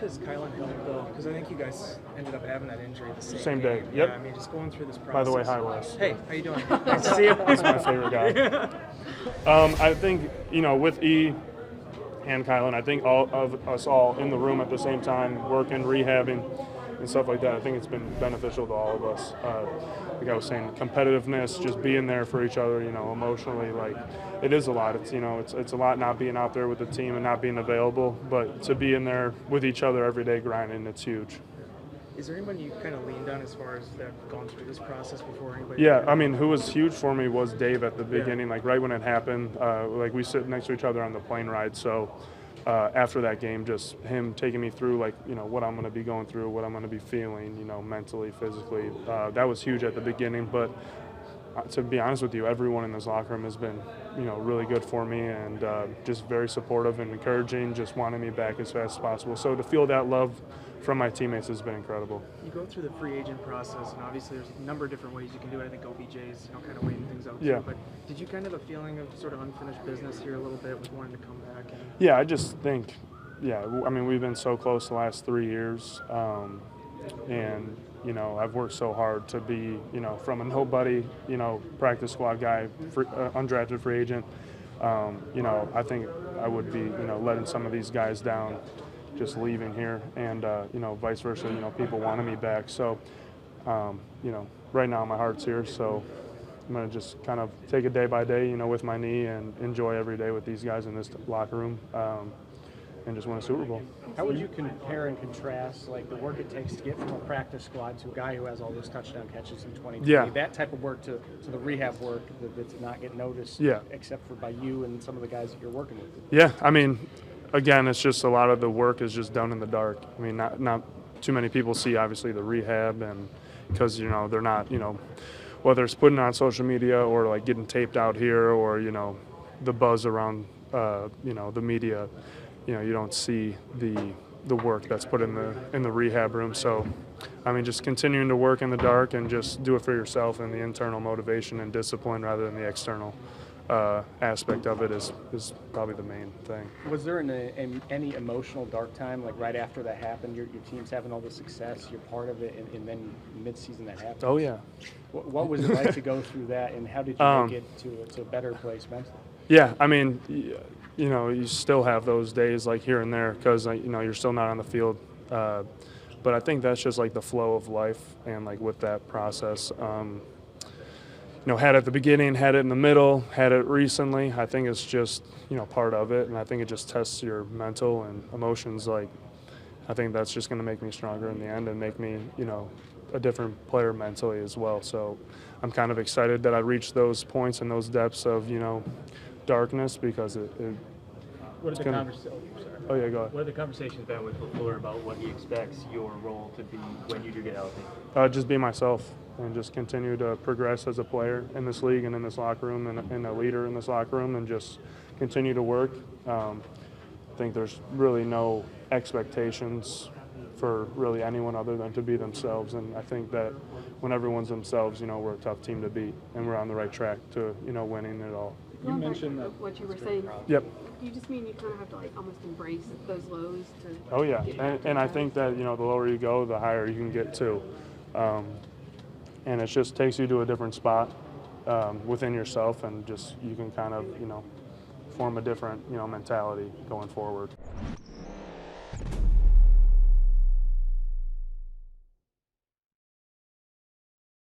much has Kylan helped, though? Because I think you guys ended up having that injury the Same day. day. Yep. Yeah, I mean, just going through this process. By the way, hi Wes. Hey, how you doing? Nice to see you. He's my favorite guy. I think, with E and Kylan, I think all of us all in the room at the same time, working, rehabbing, and stuff like that, I think it's been beneficial to all of us. Like I was saying, competitiveness, just being there for each other, emotionally, like it is a lot. It's it's a lot not being out there with the team and not being available, but to be in there with each other every day grinding, it's huge. Is there anyone you kind of leaned on as far as that gone through this process before anybody? Yeah, I mean, who was huge for me was Dave at the beginning, like right when it happened. Like we sit next to each other on the plane ride, so after that game, just him taking me through like what I'm going to be going through, what I'm going to be feeling, mentally, physically. That was huge at the beginning, but to be honest with you, everyone in this locker room has been really good for me and just very supportive and encouraging, just wanting me back as fast as possible. So to feel that love from my teammates has been incredible. You go through the free agent process, and obviously there's a number of different ways you can do it. I think OBJ's kind of weighing things out yeah. too. But did you kind of have a feeling of sort of unfinished business here a little bit with wanting to come back? Yeah, I just think, I mean, we've been so close the last 3 years, and I've worked so hard to be, from a nobody, practice squad guy, undrafted free agent. I think I would be, letting some of these guys down, just leaving here, and vice versa. People wanted me back, so right now my heart's here, so I'm gonna just kind of take it day by day, with my knee, and enjoy every day with these guys in this locker room, and just win a Super Bowl. How would you compare and contrast like the work it takes to get from a practice squad to a guy who has all those touchdown catches in 2020? Yeah. That type of work to the rehab work that's not get noticed, yeah. except for by you and some of the guys that you're working with. Yeah, I mean, again, it's just a lot of the work is just done in the dark. I mean, not too many people see obviously the rehab, and because they're not whether it's putting it on social media or like getting taped out here or the buzz around the media. You don't see the work that's put in the rehab room. So, I mean, just continuing to work in the dark and just do it for yourself, and the internal motivation and discipline rather than the external aspect of it is probably the main thing. Was there any emotional dark time, like right after that happened? Your team's having all the success, you're part of it, and then mid-season that happened? Oh, yeah. What was it like to go through that, and how did you make it to a better place mentally? Yeah, I mean, you still have those days like here and there because you're still not on the field, but I think that's just like the flow of life, and like with that process, had it at the beginning, had it in the middle, had it recently. I think it's just part of it, and I think it just tests your mental and emotions. Like I think that's just going to make me stronger in the end and make me a different player mentally as well. So I'm kind of excited that I reached those points and those depths of darkness, because What are the conversations? Oh yeah, go ahead. What are the conversations been with LaFleur about what he expects your role to be when you do get healthy? Just be myself and just continue to progress as a player in this league and in this locker room, and a leader in this locker room, and just continue to work. I think there's really no expectations for really anyone other than to be themselves, and I think that when everyone's themselves, we're a tough team to beat, and we're on the right track to winning it all. You mentioned what you were saying. Yep. Do you just mean you kind of have to almost embrace those lows to? Oh yeah, and I think that the lower you go, the higher you can get too, and it just takes you to a different spot within yourself, and just you can kind of form a different mentality going forward.